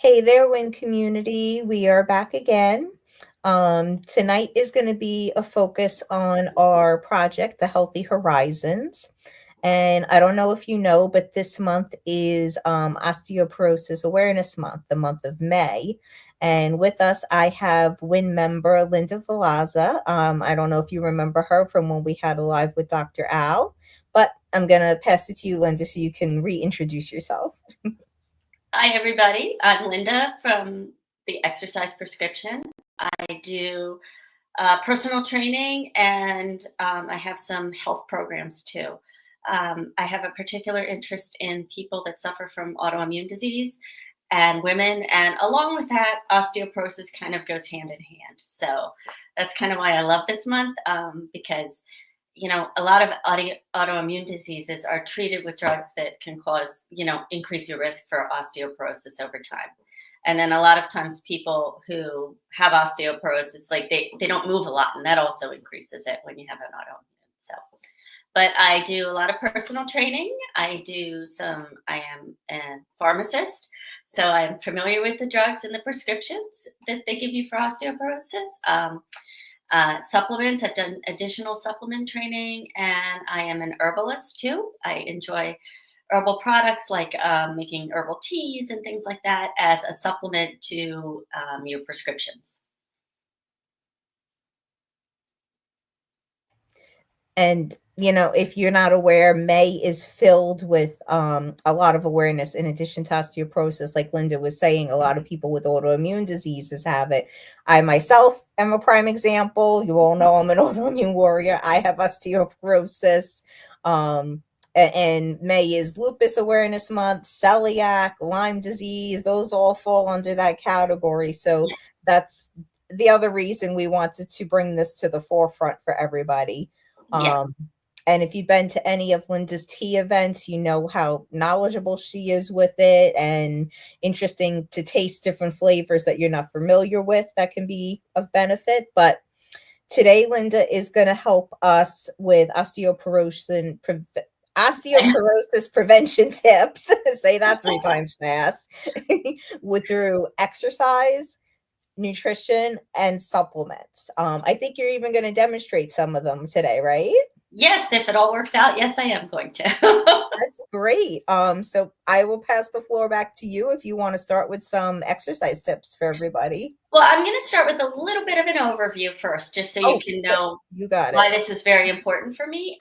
Hey there, W.I.N community. We are back again. Tonight is going to be a focus on our project, The Healthy Horizons. And I don't know if you know, but this month is Osteoporosis Awareness Month, the month of May. And with us, I have W.I.N member Linda Valazza. I don't know if you remember her from when we had a live with Dr. Al, but I'm going to pass it to you, Linda, so you can reintroduce yourself. Hi, everybody. I'm Linda from the Exercise Prescription. I do personal training and I have some health programs too. I have a particular interest in people that suffer from autoimmune disease and women. And along with that, osteoporosis kind of goes hand in hand. So that's kind of why I love this month because a lot of autoimmune diseases are treated with drugs that can cause, increase your risk for osteoporosis over time. And then a lot of times people who have osteoporosis, like they don't move a lot, and that also increases it when you have an autoimmune. So, but I do a lot of personal training. I am a pharmacist, so I'm familiar with the drugs and the prescriptions that they give you for osteoporosis. Supplements, I've done additional supplement training, and I am an herbalist too. I enjoy herbal products like making herbal teas and things like that as a supplement to your prescriptions. And, if you're not aware, May is filled with a lot of awareness in addition to osteoporosis. Like Linda was saying, a lot of people with autoimmune diseases have it. I myself am a prime example. You all know I'm an autoimmune warrior. I have osteoporosis. And May is Lupus Awareness Month, celiac, Lyme disease. Those all fall under that category. So Yes. that's the other reason we wanted to bring this to the forefront for everybody. Yes. And if you've been to any of Linda's tea events, you know how knowledgeable she is with it and interesting to taste different flavors that you're not familiar with that can be of benefit. But today, Linda is going to help us with osteoporosis prevention tips. Say that 3 times fast. Through exercise, nutrition, and supplements. I think you're even going to demonstrate some of them today, right? Yes, if it all works out, yes, I am going to. That's great. So I will pass the floor back to you if you want to start with some exercise tips for everybody. Well, I'm going to start with a little bit of an overview first, just so you Oh, can sure. know You got why it. this is very important for me.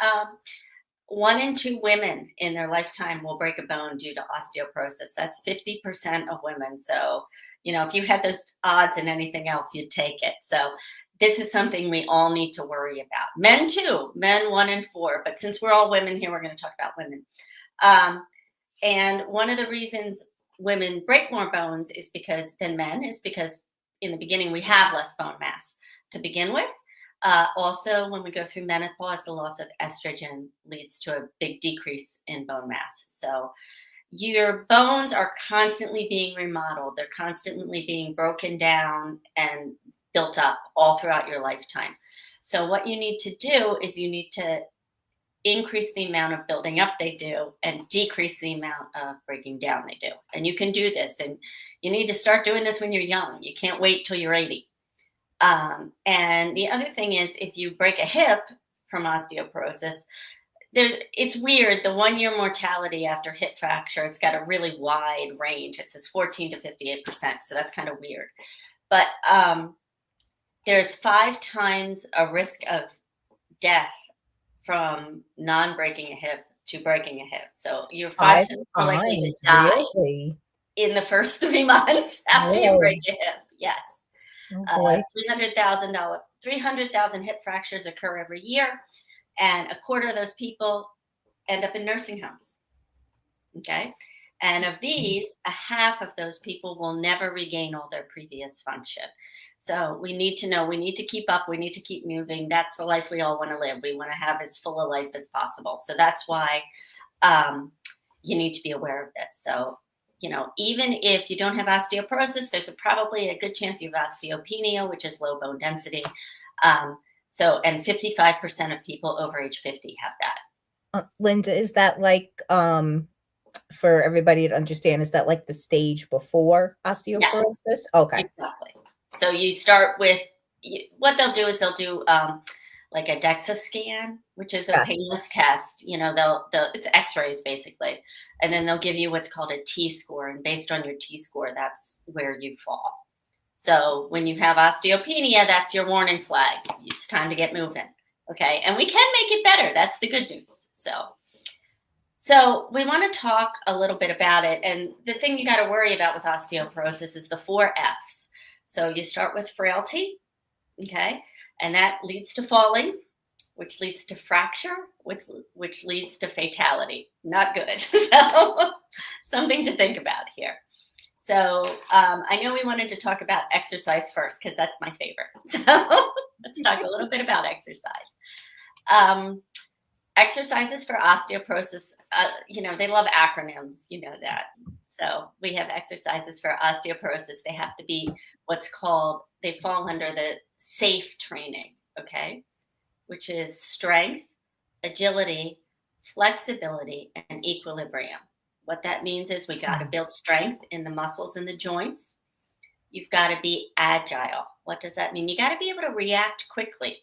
1 in 2 women in their lifetime will break a bone due to osteoporosis. That's 50% of women. So, if you had those odds in anything else, you'd take it. So, this is something we all need to worry about. Men too, men 1 in 4. But since we're all women here, we're going to talk about women. And one of the reasons women break more bones than men is because in the beginning we have less bone mass to begin with. Also, when we go through menopause, the loss of estrogen leads to a big decrease in bone mass. So your bones are constantly being remodeled. They're constantly being broken down and built up all throughout your lifetime. So what you need to do is you need to increase the amount of building up they do and decrease the amount of breaking down they do. And you can do this. And you need to start doing this when you're young. You can't wait till you're 80. And the other thing is, if you break a hip from osteoporosis, it's weird. The 1-year mortality after hip fracture, it's got a really wide range. It says 14 to 58%. So that's kind of weird. But there's 5 times a risk of death from non-breaking a hip to breaking a hip. So you're 5 times more likely to die Really? in the first 3 months after you break a hip. Yes. Oh boy. 300,000 hip fractures occur every year, and a quarter of those people end up in nursing homes. Okay. And of these, a half of those people will never regain all their previous function. So we need to know, we need to keep up, we need to keep moving. That's the life we all want to live. We want to have as full a life as possible. So that's why you need to be aware of this. So, even if you don't have osteoporosis, there's probably a good chance you have osteopenia, which is low bone density. And 55% of people over age 50 have that. Linda, is that like For everybody to understand, is that like the stage before Yes, osteoporosis? Okay. exactly. So you start with what they'll do is they'll do like a DEXA scan, which is a Gotcha. painless test. They'll it's X-rays basically, and then they'll give you what's called a T score, and based on your T score, that's where you fall. So when you have osteopenia, that's your warning flag. It's time to get moving. Okay, and we can make it better. That's the good news. So we want to talk a little bit about it. And the thing you got to worry about with osteoporosis is the 4 F's. So you start with frailty, okay? And that leads to falling, which leads to fracture, which leads to fatality. Not good. So something to think about here. So I know we wanted to talk about exercise first because that's my favorite. So let's talk a little bit about exercise. Exercises for osteoporosis, they love acronyms, you know that. So we have exercises for osteoporosis. They have to be they fall under the SAFE training, okay, which is strength, agility, flexibility, and equilibrium. What that means is we got to build strength in the muscles and the joints. You've got to be agile. What does that mean? You got to be able to react quickly.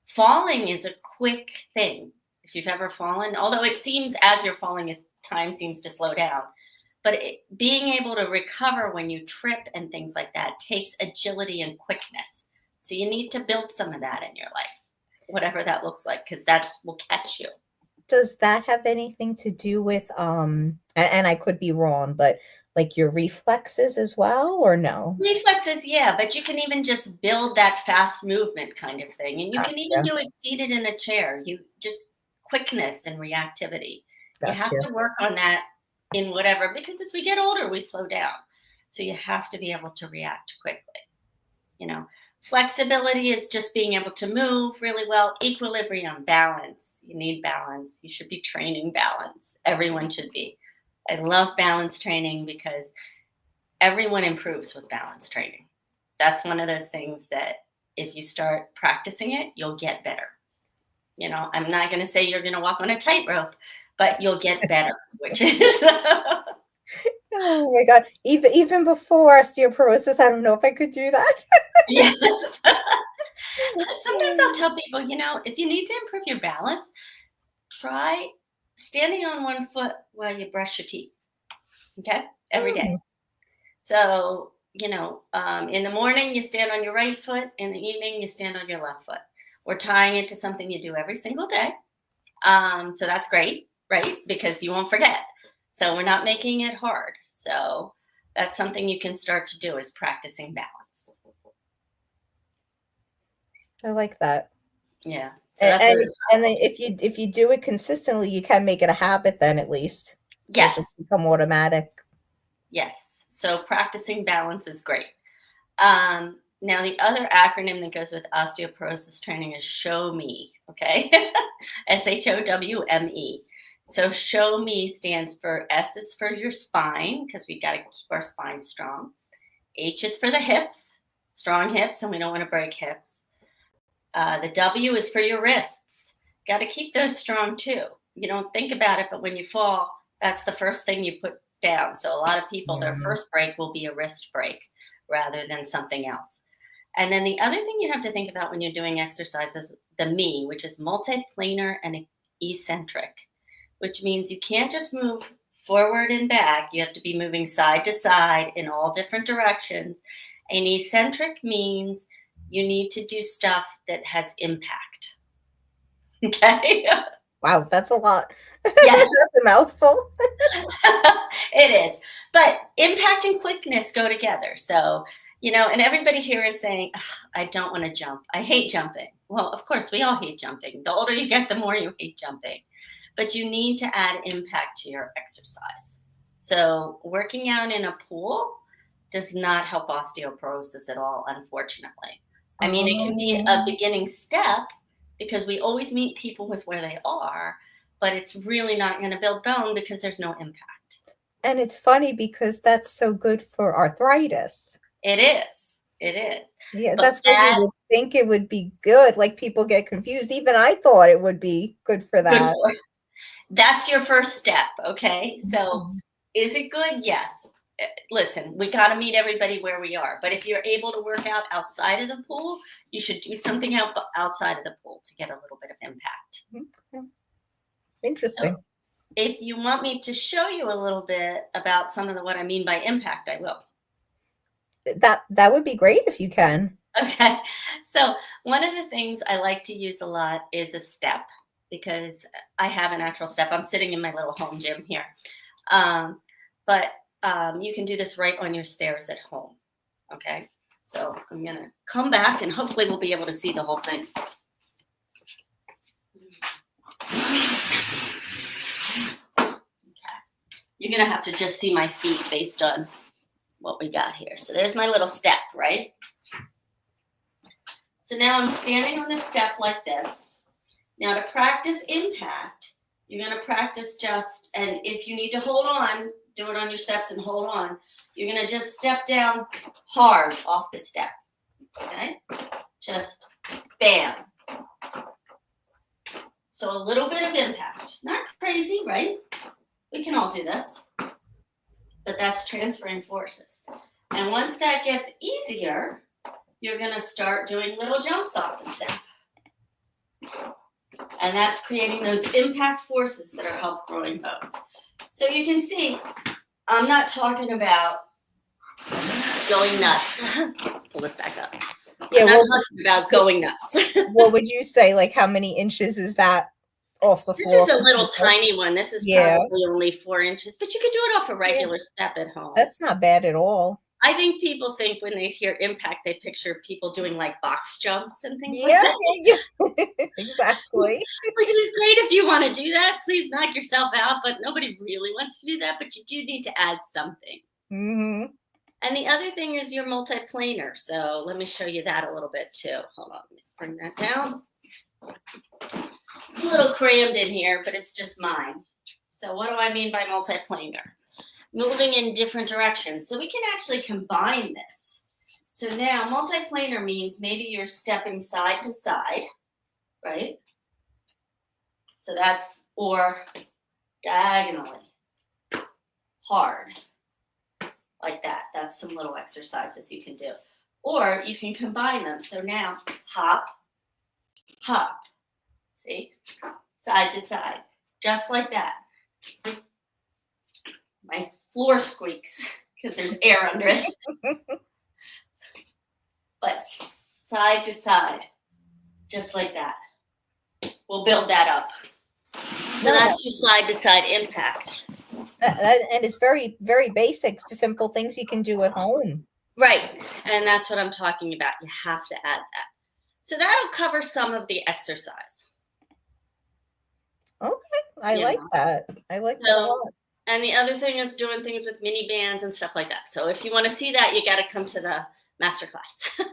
Falling is a quick thing. If you've ever fallen, although it seems as you're falling, time seems to slow down. But being able to recover when you trip and things like that takes agility and quickness. So you need to build some of that in your life, whatever that looks like, because that's will catch you. Does that have anything to do with and I could be wrong, but like your reflexes as well, or no? Reflexes, yeah, but you can even just build that fast movement kind of thing. And you can even Gotcha. do it seated in a chair. You just quickness and reactivity. You have Gotcha. to work on that in whatever, because as we get older, we slow down. So you have to be able to react quickly. Flexibility is just being able to move really well. Equilibrium, balance. You need balance. You should be training balance. Everyone should be. I love balance training because everyone improves with balance training. That's one of those things that if you start practicing it, you'll get better. I'm not going to say you're going to walk on a tightrope, but you'll get better, which is Oh my God. Even before osteoporosis, I don't know if I could do that. yes. Sometimes I'll tell people, if you need to improve your balance, try standing on one foot while you brush your teeth. Okay, every day. Mm, So, in the morning, you stand on your right foot. In the evening, you stand on your left foot. We're tying it to something you do every single day. So that's great, right? Because you won't forget. So we're not making it hard. So that's something you can start to do is practicing balance. I like that. Yeah. So And, that's and and then if you do it consistently, you can make it a habit then at least. It'll yes, just become automatic. yes. So practicing balance is great. Now, the other acronym that goes with osteoporosis training is SHOW ME, okay? SHOWME. So SHOW ME stands for S is for your spine, because we got to keep our spine strong. H is for the hips, strong hips, and we don't want to break hips. The W is for your wrists. Got to keep those strong too. You don't think about it, but when you fall, that's the first thing you put down. So a lot of people, their Yeah. first break will be a wrist break rather than something else. And then the other thing you have to think about when you're doing exercise is the ME, which is multiplanar and eccentric, which means you can't just move forward and back. You have to be moving side to side in all different directions. And eccentric means you need to do stuff that has impact. Okay. Wow, that's a lot. Yes, That's a mouthful. it is. But impact and quickness go together. So, and everybody here is saying, I don't want to jump. I hate jumping. Well, of course, we all hate jumping. The older you get, the more you hate jumping. But you need to add impact to your exercise. So, working out in a pool does not help osteoporosis at all, unfortunately. I mean, it can be a Um, beginning step because we always meet people with where they are, but it's really not going to build bone because there's no impact. and it's funny because that's so good for arthritis. It is. It is. Yeah, But that's where you that would think it would be good. Like people get confused. Even I thought it would be good for good that. for That's your first step, okay? So, Mhm. is it good? Yes. Listen, we got to meet everybody where we are. But if you're able to work out outside of the pool, you should do something outside of the pool to get a little bit of impact. Okay. So, Interesting. if you want me to show you a little bit about some of what I mean by impact, I will. That would be great if you can. Okay. So, one of the things I like to use a lot is a step because I have an actual step. I'm sitting in my little home gym here. Um, but you can do this right on your stairs at home. Okay. So, I'm going to come back and hopefully we'll be able to see the whole thing. Okay. You're going to have to just see my feet based on what we got here. So, there's my little step, right? So now I'm standing on the step like this. Now to practice impact, you're going to practice just, and if you need to hold on, do it on your steps and hold on. You're going to just step down hard off the step. Okay? Just bam. So a little bit of impact. Not crazy, right? We can all do this. But that's transferring forces. And once that gets easier, you're going to start doing little jumps off the step. And that's creating those impact forces that are help growing bones. So you can see, I'm not talking about going nuts. Pull this back up. Yeah, I'm not talking about going nuts. what would you say? Like, how many inches is that off the This floor is a for little people? tiny one. This is Yeah, probably only 4 inches, but you could do it off a yeah, regular step at home. that's not bad at all. I think people think when they hear impact, they picture people doing like box jumps and things like Yeah, that. yeah, exactly. Which is great if you want to do that. Please knock yourself out, but nobody really wants to do that. But you do need to add something. Hmm. And the other thing is your multiplanar. So let me show you that a little bit too. Hold on, let me bring that down. It's a little crammed in here, but it's just mine. So what do I mean by multiplanar? Moving in different directions. So we can actually combine this. So now multiplanar means maybe you're stepping side to side, right? So that's, or diagonally, hard, like that. That's some little exercises you can do. Or you can combine them. So now hop, hop, see, side to side, just like that. My floor squeaks because there's air under it. But side to side, just like that. We'll build that up. So that's your side to side impact. And it's very, very basic, simple things you can do at home. Right. And that's what I'm talking about. You have to add that. So that'll cover some of the exercise. Okay, I like that. I like that a lot. And the other thing is doing things with mini bands and stuff like that. So if you want to see that, you got to come to the masterclass.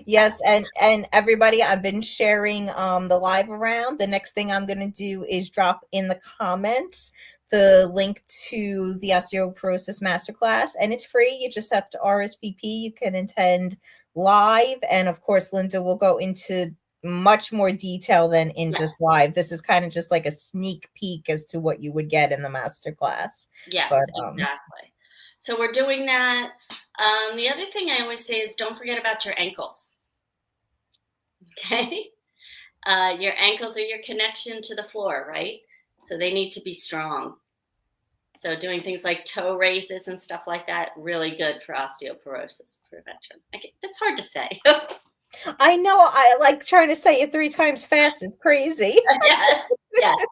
Yes, and everybody, I've been sharing the live around. The next thing I'm going to do is drop in the comments the link to the osteoporosis masterclass, and it's free. You just have to RSVP. You can attend live, and of course Linda will go into much more detail than in just live. This is kind of just like a sneak peek as to what you would get in the masterclass. Yes, But exactly. So we're doing that. The other thing I always say is don't forget about your ankles. Okay? Your ankles are your connection to the floor, right? So they need to be strong. So doing things like toe raises and stuff like that, really good for osteoporosis prevention. It's hard to say. I know, I like trying to say it 3 times fast is crazy. Yes, yes.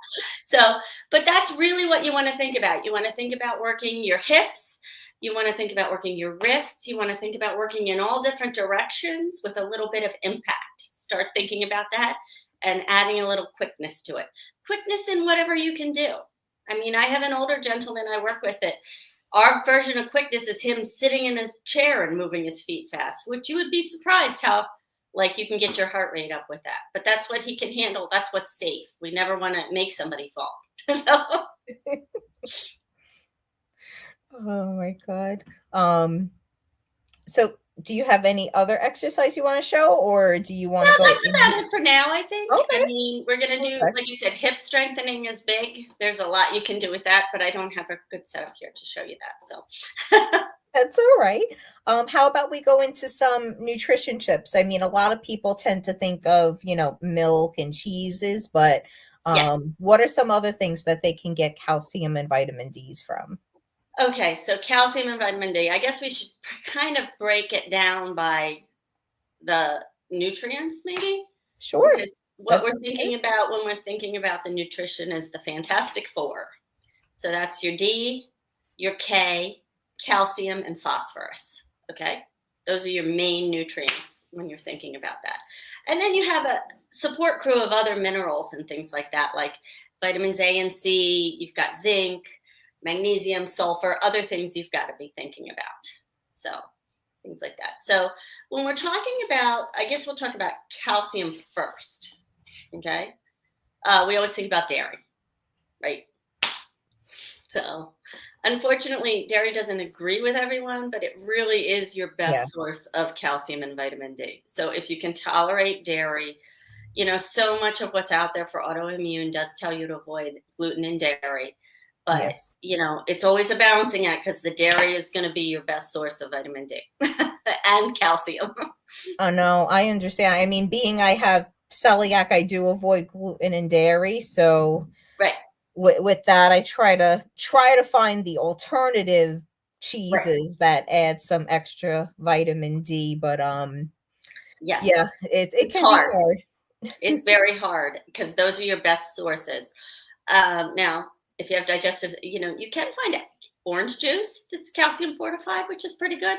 So, but that's really what you want to think about. You want to think about working your hips. You want to think about working your wrists. You want to think about working in all different directions with a little bit of impact. Start thinking about that and adding a little quickness to it. Quickness in whatever you can do. I mean, I have an older gentleman I work with that our version of quickness is him sitting in a chair and moving his feet fast, which you would be surprised how like you can get your heart rate up with that. But that's what he can handle. That's what's safe. We never want to make somebody fall. So. Oh my God. So Do you have any other exercise you want to show, or do you want No, to go that's in? about it for now, I think. Okay. I mean, we're gonna do, Okay. like you said, hip strengthening is big. There's a lot you can do with that, but I don't have a good setup here to show you that. So That's all right. How about we go into some nutrition chips? I mean, a lot of people tend to think of, milk and cheeses, but yes. what are some other things that they can get calcium and vitamin D's from? Okay, so calcium and vitamin D. I guess we should kind of break it down by the nutrients, maybe, Sure. because what That we're sounds good. thinking about when we're thinking about the nutrition is the Fantastic Four. So that's your D, your K, calcium, and phosphorus. Okay. Those are your main nutrients when you're thinking about that. And then you have a support crew of other minerals and things like that, like vitamins A and C. You've got zinc, magnesium, sulfur, other things you've got to be thinking about. So things like that. So when we're talking about, I guess we'll talk about calcium first. Okay. We always think about dairy, right? So, unfortunately, dairy doesn't agree with everyone, but it really is your Yeah. best source of calcium and vitamin D. So, if you can tolerate dairy, so much of what's out there for autoimmune does tell you to avoid gluten and dairy. But, Yes. it's always a balancing act because the dairy is going to be your best source of vitamin D and calcium. Oh no, I understand. I mean, being I have celiac, I do avoid gluten and dairy, so Right, with that, I try to find the alternative right. cheeses that add some extra vitamin D, but yeah, Yes. it It's can be hard. hard. It's very hard because those are your best sources. Now, if you have digestive, you can find orange juice that's calcium fortified, which is pretty good.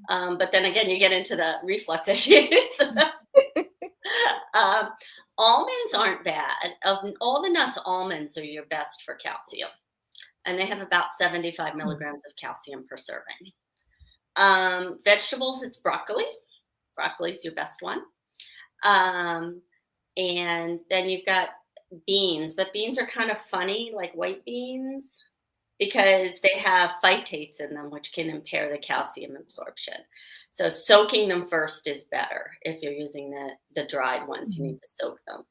But then again, you get into the reflux issues. um, Almonds aren't bad. Of all the nuts, almonds are your best for calcium, and they have about 75 milligrams of calcium per serving. Vegetables, it's broccoli. Broccoli is your best one. Um, and then you've got beans, but beans are kind of funny, like white beans, because they have phytates in them, which can impair the calcium absorption. So soaking them first is better. If you're using the dried ones, you need to soak them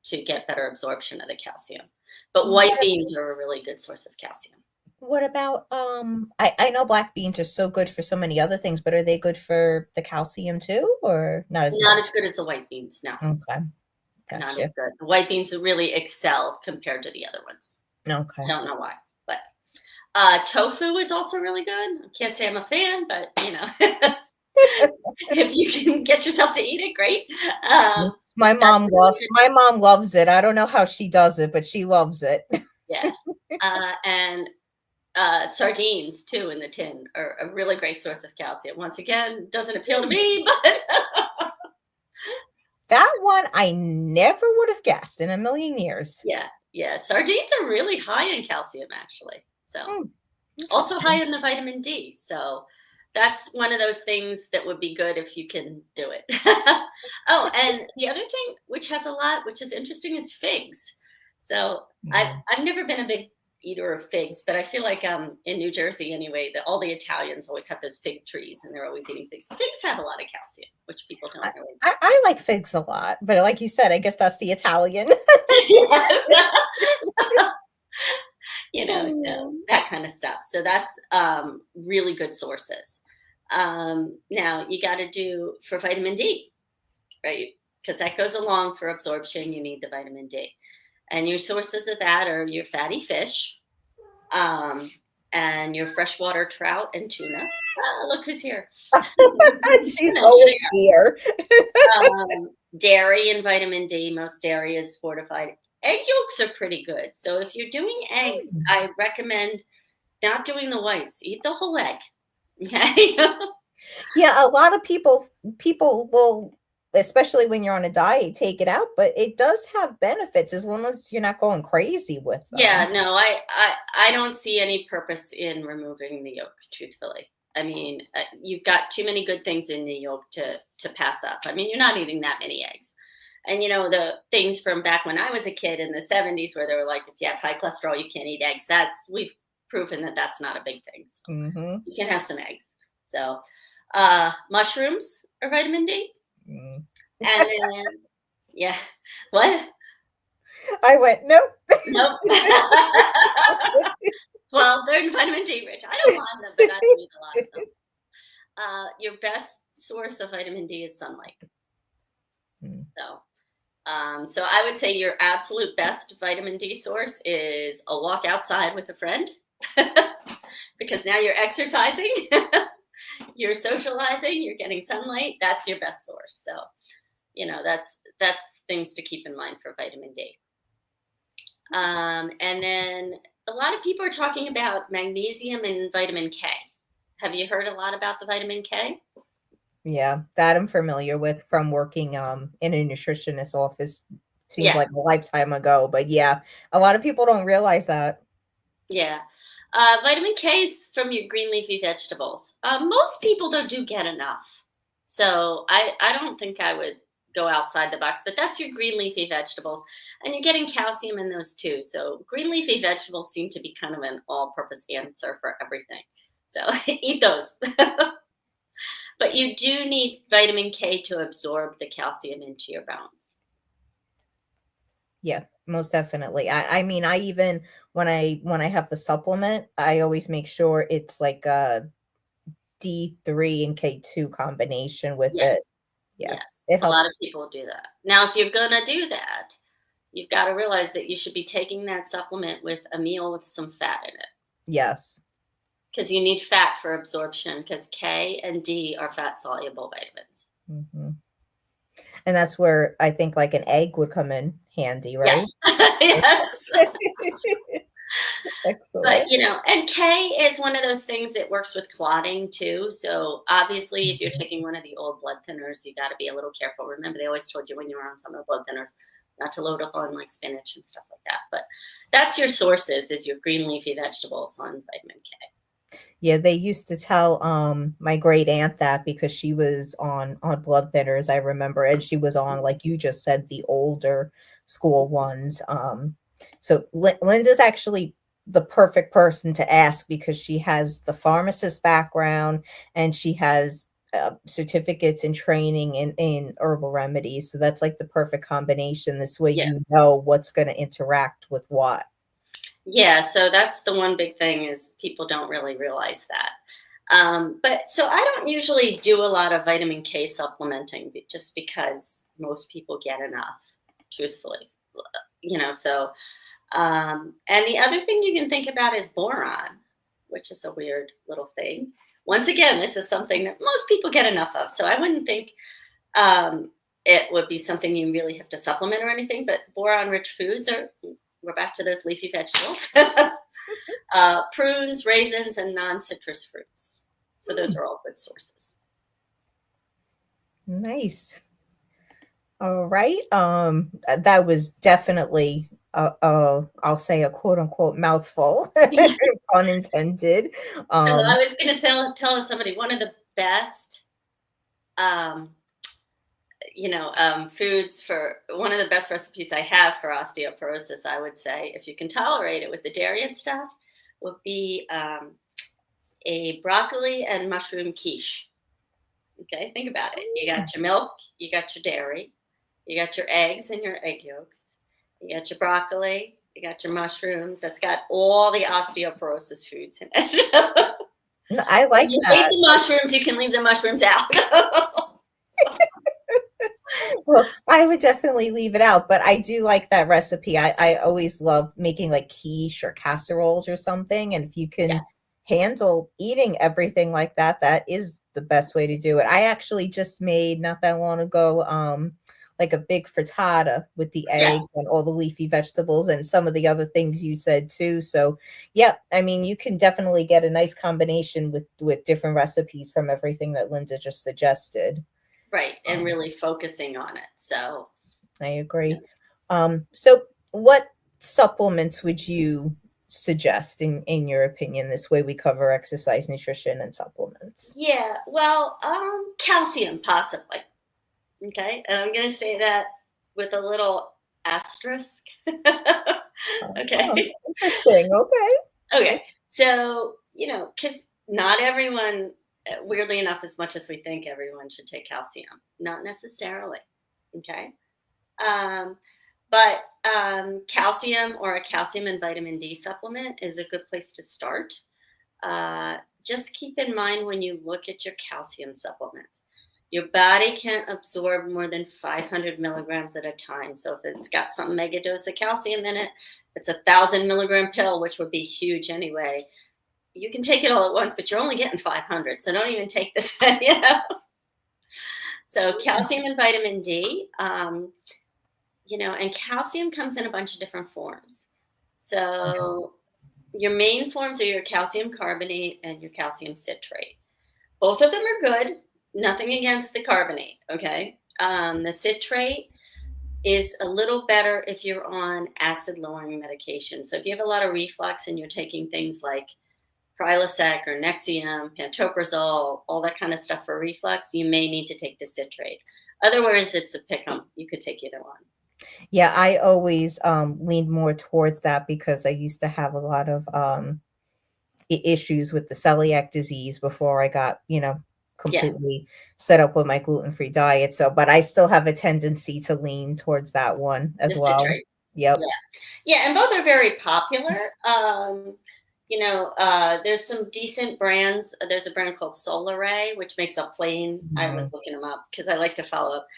to get better absorption of the calcium. But white What beans are a really good source of calcium. what about I know black beans are so good for so many other things, but are they good for the calcium too, or not as Not much? as good as the white beans, no, Okay, not gotcha. as good. The white beans really excel compared to the other ones. I Okay. don't know why, but tofu is also really good. I can't say I'm a fan, but if you can get yourself to eat it, great. That's really good. My mom loves it. I don't know how she does it, but she loves it. Yes, and sardines too in the tin are a really great source of calcium. Once again, doesn't appeal to Hmm. me, but That one I never would have guessed in a million years. yeah, yeah, sardines are really high in calcium actually. So Hmm, also high interesting. in the vitamin D. So that's one of those things that would be good if you can do it. Oh, and the other thing which has a lot, which is interesting, is figs. So Mm. I've never been a big eater of figs, but I feel like in New Jersey anyway, that all the Italians always have those fig trees and they're always eating figs. Figs have a lot of calcium, which people don't really I like figs a lot, but like you said, I guess that's the Italian. yes. So Mm. that kind of stuff. So that's really good sources. Now you got to do for vitamin D, right? Because that goes along for absorption. You need the vitamin D, and your sources of that are your fatty fish, um, and your freshwater trout and tuna. Ah, look who's here! She's Tuna, here always here. dairy and vitamin D. Most dairy is fortified. Egg yolks are pretty good. So if you're doing eggs, Mm. I recommend not doing the whites. Eat the whole egg. Okay. Yeah, a lot of people will, especially when you're on a diet, take it out, but it does have benefits as long as you're not going crazy with them. Yeah, no, I don't see any purpose in removing the yolk, truthfully. I mean, you've got too many good things in the yolk to pass up. I mean, you're not eating that many eggs. And the things from back when I was a kid in the 70s where they were like, if you have high cholesterol, you can't eat eggs. We've proven that that's not a big thing. So Mhm. you can have some eggs. So, Mushrooms are vitamin D. Mm. And then, yeah. What? I went, "Nope." Nope. Well, they're vitamin D rich. I don't mind them, but I don't eat a lot of them. Your best source of vitamin D is sunlight. Mm. So, so I would say your absolute best vitamin D source is a walk outside with a friend, because now you're exercising, you're socializing, you're getting sunlight. That's your best source. So, that's things to keep in mind for vitamin D. And then a lot of people are talking about magnesium and vitamin K. Have you heard a lot about the vitamin K? Yeah, that I'm familiar with from working, in a nutritionist office. Seems Yeah, like a lifetime ago, but yeah, a lot of people don't realize that. yeah. Vitamin K is from your green leafy vegetables. Most people don't do get enough. So I don't think I would go outside the box, but that's your green leafy vegetables. And you're getting calcium in those too. So green leafy vegetables seem to be kind of an all purpose answer for everything. So eat those. But you do need vitamin K to absorb the calcium into your bones. Yeah, most definitely. I mean, I even when I have the supplement, I always make sure it's like a D3 and K2 combination with it. Yes, Yeah, yes. it A lot of helps. people do that. Now, if you're going to do that, you've got to realize that you should be taking that supplement with a meal with some fat in it, Yes. because you need fat for absorption, because K and D are fat soluble vitamins. Mhm. And that's where I think like an egg would come in handy, right? Yes. Yes. But, Excellent. and K is one of those things that works with clotting too. So obviously, if you're Mhm. taking one of the old blood thinners, you got to be a little careful. Remember, they always told you when you were on some of the blood thinners not to load up on like spinach and stuff like that. But that's your sources, is your green leafy vegetables on vitamin K. Yeah, they used to tell, my great aunt that because she was on blood thinners, I remember, and she was on, like you just said, the older school ones, so Linda's actually the perfect person to ask because she has the pharmacist background and she has, certificates and training in herbal remedies, so that's, like, the perfect combination, this way Yeah. you know what's gonna interact with what. Yeah. So that's the one big thing, is people don't really realize that. But so I don't usually do a lot of vitamin K supplementing, just because most people get enough, truthfully. So and the other thing you can think about is boron, which is a weird little thing. Once again, this is something that most people get enough of. So I wouldn't think um, it would be something you really have to supplement or anything. But boron rich foods we're back to those leafy vegetables, prunes, raisins, and non citrus fruits. So those Hmm, are all good sources. nice. All right. That was definitely I'll say a quote unquote mouthful, pun intended. So I Um, was going to tell somebody one of the best um, foods for one of the best recipes I have for osteoporosis, I would say, if you can tolerate it with the dairy and stuff, would be a broccoli and mushroom quiche. Okay, think about it. You got your milk, you got your dairy, you got your eggs and your egg yolks, you got your broccoli, you got your mushrooms. That's got all the osteoporosis foods in it. I If like you hate that. the mushrooms, you can leave the mushrooms out. Well, I would definitely leave it out, but I do like that recipe. I always love making like quiche or casseroles or something. And if you can Yes, handle eating everything like that, that is the best way to do it. I actually just made not that long ago, like a big frittata with the eggs yes. and all the leafy vegetables and some of the other things you said too. So yeah, I mean you can definitely get a nice combination with different recipes from everything that Linda just suggested. Right, and Um, really focusing on it. So, I yeah. agree. So what supplements would you suggest in your opinion? This way we cover exercise, nutrition, and supplements. Yeah, well, calcium possibly. Okay, and I'm going to say that with a little asterisk. Oh, Okay. interesting. Okay. Okay. So, because not everyone. weirdly enough, as much as we think everyone should take calcium, not necessarily. Okay. Um, but calcium or a calcium and vitamin D supplement is a good place to start. Just keep in mind when you look at your calcium supplements, your body can't absorb more than 500 milligrams at a time. So if it's got some mega dose of calcium in it, it's 1,000 milligram pill, which would be huge anyway. You can take it all at once, but you're only getting 500. So don't even take this, you know? So calcium and vitamin D, and calcium comes in a bunch of different forms. So your main forms are your calcium carbonate and your calcium citrate. Both of them are good. Nothing against the carbonate, okay? The citrate is a little better if you're on acid lowering medication. So if you have a lot of reflux and you're taking things like Prilosec or Nexium, pantoprazole, all that kind of stuff for reflux, you may need to take the citrate. Otherwise, it's a pick 'em. You could take either one. Yeah, I always leaned more towards that because I used to have a lot of issues with the celiac disease before I got, Yeah, completely set up with my gluten-free diet. So, but I still have a tendency to lean towards that one the as well. citrate. Yep. Yeah. Yeah, and both are very popular. There's some decent brands. There's a brand called Solaray, which makes a plain. I was Mhm. looking them up because I like to follow up.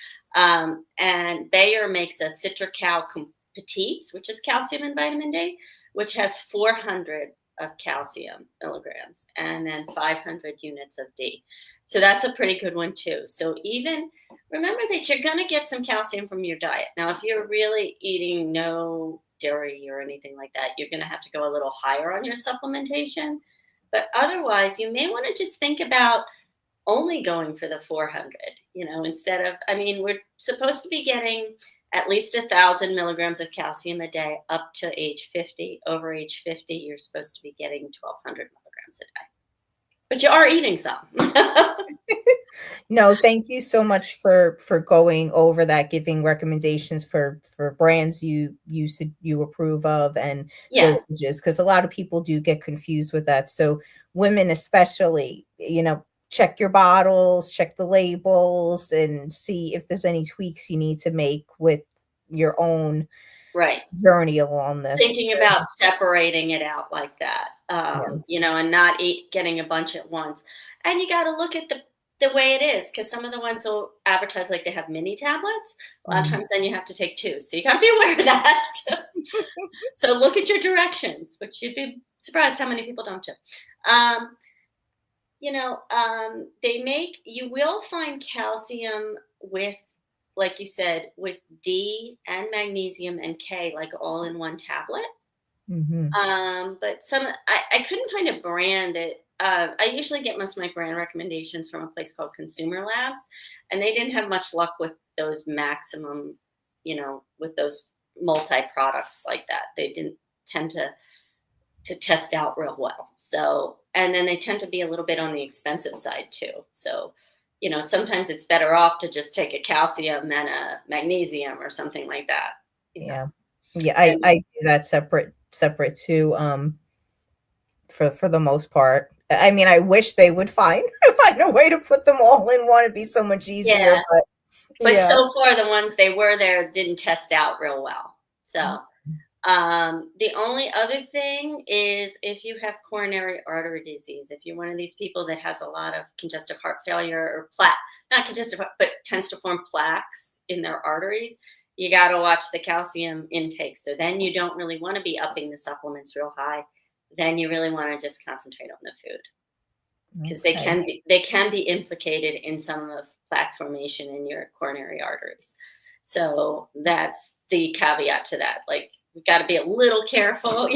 And Bayer makes a Citracal Petites, which is calcium and vitamin D, which has 400 of calcium milligrams and then 500 units of D. So that's a pretty good one too. So even remember that you're going to get some calcium from your diet. Now, if you're really eating no dairy or anything like that, you're going to have to go a little higher on your supplementation. But otherwise, you may want to just think about only going for the 400, instead of, I mean, we're supposed to be getting at least 1,000 milligrams of calcium a day up to age 50. Over age 50, you're supposed to be getting 1,200 milligrams a day. But you are eating some. No, thank you so much for going over that, giving recommendations for brands you approve of and Yeah, dosages, because a lot of people do get confused with that. So women especially, check your bottles, check the labels, and see if there's any tweaks you need to make with your own right. journey along this. Thinking about separating it out like that, Yes. and not getting a bunch at once. And you got to look at the way it is because some of the ones will advertise like they have mini tablets. A lot of Mhm. times, then you have to take two, so you got to be aware of that. So look at your directions, which you'd be surprised how many people don't do. Um, you will find calcium with, like you said, with D and magnesium and K, like all in one tablet. Mhm. But I couldn't find a brand that I usually get most of my brand recommendations from a place called Consumer Labs, and they didn't have much luck with those maximum, with those multi products like that. They didn't tend to test out real well. So, and then they tend to be a little bit on the expensive side too. So, sometimes it's better off to just take a calcium and a magnesium or something like that. Yeah. Yeah, I And I do that separate too, for the most part. I mean, I wish they would find find a way to put them all in one, it'd be so much easier, yeah, but but yeah. so far the ones they were there didn't test out real well. So the only other thing is if you have coronary artery disease, if you're one of these people that has a lot of congestive heart failure or not congestive, but tends to form plaques in their arteries, you got to watch the calcium intake. So then you don't really want to be upping the supplements real high. Then you really want to just concentrate on the food because they Okay. can be implicated in some of plaque formation in your coronary arteries. So that's the caveat to that. Like we got to be a little careful,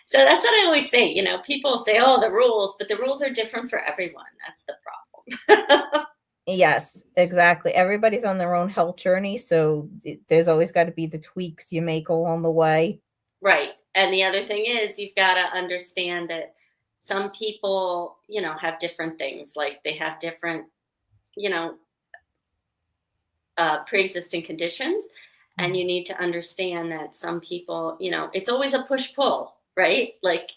So that's what I always say. People say, "Oh, the rules," but the rules are different for everyone. That's the problem. Yes, exactly. Everybody's on their own health journey, so there's always gotta be the tweaks you make along the way. Right. And the other thing is, you've got to understand that some people, have different things. Like they have different, you know, pre-existing conditions, and Mhm. you need to understand that some people, it's always a push pull, right? Like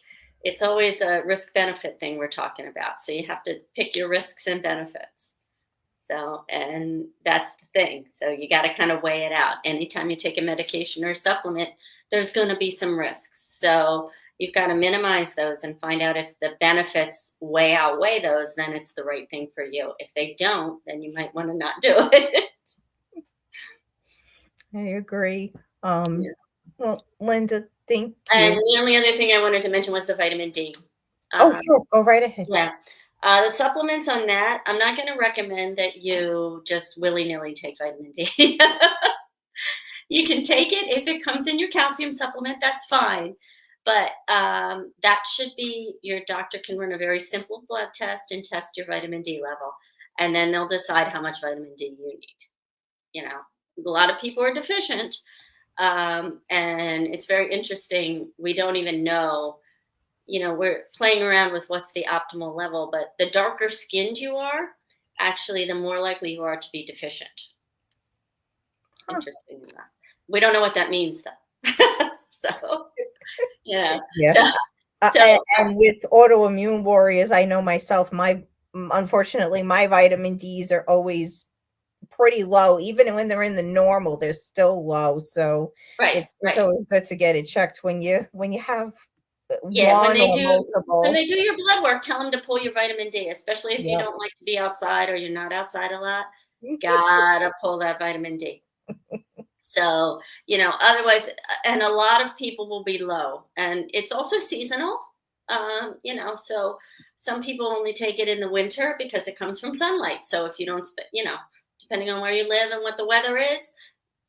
it's always a risk benefit thing we're talking about. So you have to pick your risks and benefits. So, and that's the thing. So you got to kind of weigh it out. Anytime you take a medication or a supplement, there's going to be some risks. So you've got to minimize those and find out if the benefits way outweigh those, then it's the right thing for you. If they don't, then you might want to not do it. I agree. Yeah. Well, Linda, thank And you. the only other thing I wanted to mention was the vitamin D. Oh, Um, sure. Go right ahead. yeah. The supplements on that, I'm not going to recommend that you just willy nilly take vitamin D. You can take it if it comes in your calcium supplement, that's fine. But that should be your doctor can run a very simple blood test and test your vitamin D level. And then they'll decide how much vitamin D you need. You know, a lot of people are deficient. And it's very interesting. We don't even know, we're playing around with what's the optimal level, but the darker skinned you are, actually, the more likely you are to be deficient. Huh. Interesting enough. We don't know what that means though. So, yeah. Yeah. So, so And with autoimmune warriors, I know myself, unfortunately, my vitamin Ds are always pretty low. Even when they're in the normal, they're still low. So right, it's right. always good to get it checked when you have Yeah, one or when multiple. they do your blood work, tell them to pull your vitamin D, especially if you Yep. don't like to be outside or you're not outside a lot. Gotta pull that vitamin D. So, otherwise, and a lot of people will be low, and it's also seasonal. So some people only take it in the winter because it comes from sunlight. So if you don't, depending on where you live and what the weather is,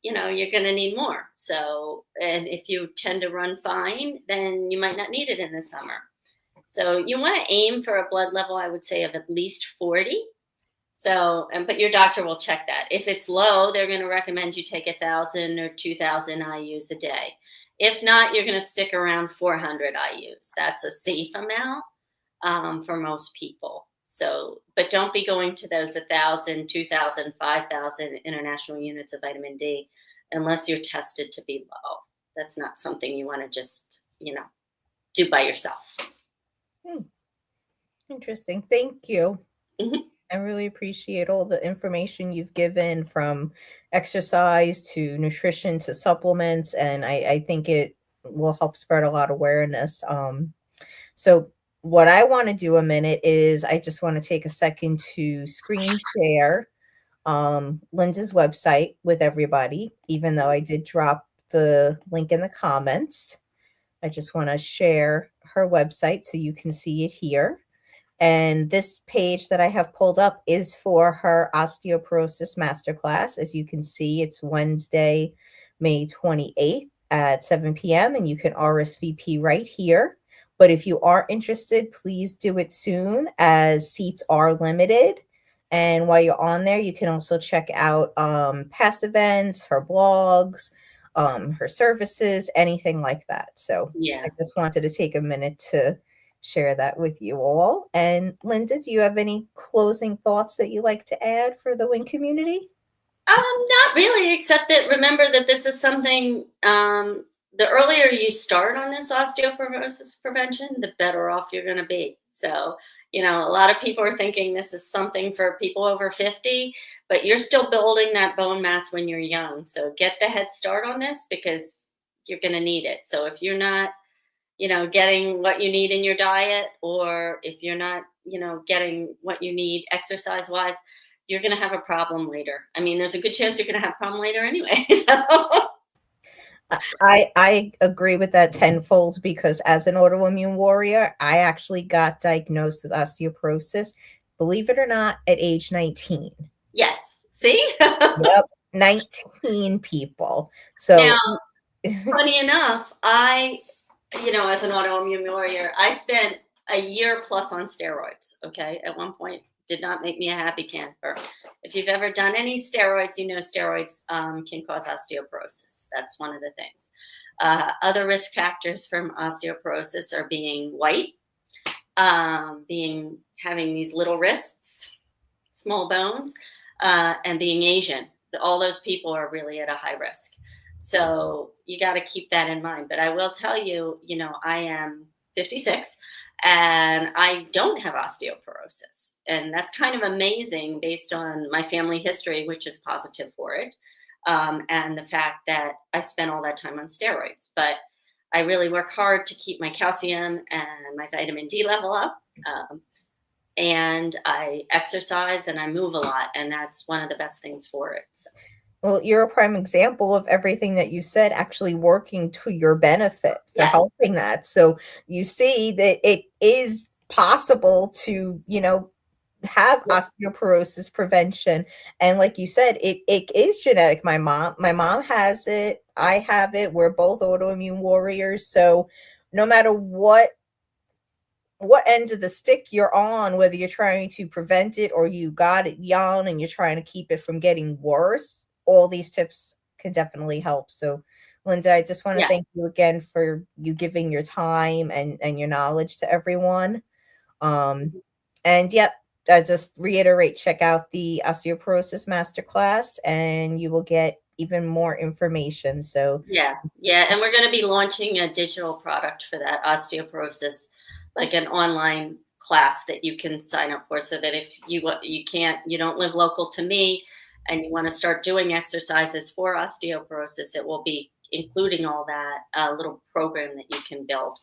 you're going to need more. So, and if you tend to run fine, then you might not need it in the summer. So you want to aim for a blood level, I would say, of at least 40. So, but your doctor will check that. If it's low, they're going to recommend you take 1,000 or 2,000 IU's a day. If not, you're going to stick around 400 IU's. That's a safe amount for most people. So, but don't be going to those 1,000, 2,000, 5,000 international units of vitamin D unless you're tested to be low. That's not something you want to just, do by yourself. Hmm. Interesting. Thank you. Mhm. I really appreciate all the information you've given, from exercise to nutrition to supplements, and I think it will help spread a lot of awareness. So what I want to do a minute is I just want to take a second to screen share Linda's website with everybody, even though I did drop the link in the comments. I just want to share her website so you can see it here. And this page that I have pulled up is for her osteoporosis masterclass. As you can see, it's Wednesday, May 28th at 7 p.m. and you can RSVP right here. But if you are interested, please do it soon as seats are limited. And while you're on there, you can also check out past events, her blogs, her services, anything like that. So I Yeah. just wanted to take a minute to share that with you all. And Linda, do you have any closing thoughts that you like to add for the W.I.N community? Not really, except that remember that this is something, the earlier you start on this osteoporosis prevention, the better off you're going to be. So, a lot of people are thinking this is something for people over 50, but you're still building that bone mass when you're young. So get the head start on this because you're going to need it. So if you're not, getting what you need in your diet, or if you're not, getting what you need exercise wise, you're going to have a problem later. I mean, there's a good chance you're going to have a problem later anyway. So, I agree with that tenfold, because as an autoimmune warrior, I actually got diagnosed with osteoporosis, believe it or not, at age 19. yes. See? Yep, 19 people. Now, So funny enough, as an autoimmune warrior, I spent a year plus on steroids. Okay. At one point, did not make me a happy camper. If you've ever done any steroids, steroids can cause osteoporosis. That's one of the things. Other risk factors from osteoporosis are being white, having these little wrists, small bones, and being Asian. All those people are really at a high risk. So you got to keep that in mind. But I will tell you, I am 56, and I don't have osteoporosis. And that's kind of amazing based on my family history, which is positive for it, and the fact that I spent all that time on steroids. But I really work hard to keep my calcium and my vitamin D level up. And I exercise and I move a lot, and that's one of the best things for it. So, Well, you're a prime example of everything that you said actually working to your benefit for yeah, helping that. So you see that it is possible to, have yeah, osteoporosis prevention. And like you said, it is genetic. My mom has it. I have it. We're both autoimmune warriors. So no matter what end of the stick you're on, whether you're trying to prevent it or you got it young and you're trying to keep it from getting worse, all these tips can definitely help. So, Linda, I just want to yeah, thank you again for you giving your time and your knowledge to everyone. Um, and yep, I just reiterate, check out the osteoporosis masterclass and you will get even more information. So, yeah. And we're going to be launching a digital product for that osteoporosis, like an online class that you can sign up for, so that if you don't live local to me, and you want to start doing exercises for osteoporosis, it will be including all that little program that you can build.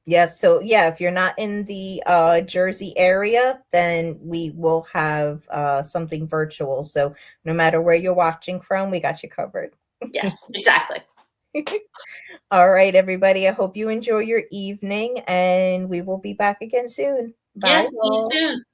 yes, so yeah, if you're not in the Jersey area, then we will have something virtual. So no matter where you're watching from, we got you covered. Yes, exactly. All right, everybody. I hope you enjoy your evening and we will be back again soon. Bye, Yes, see you y'all. soon.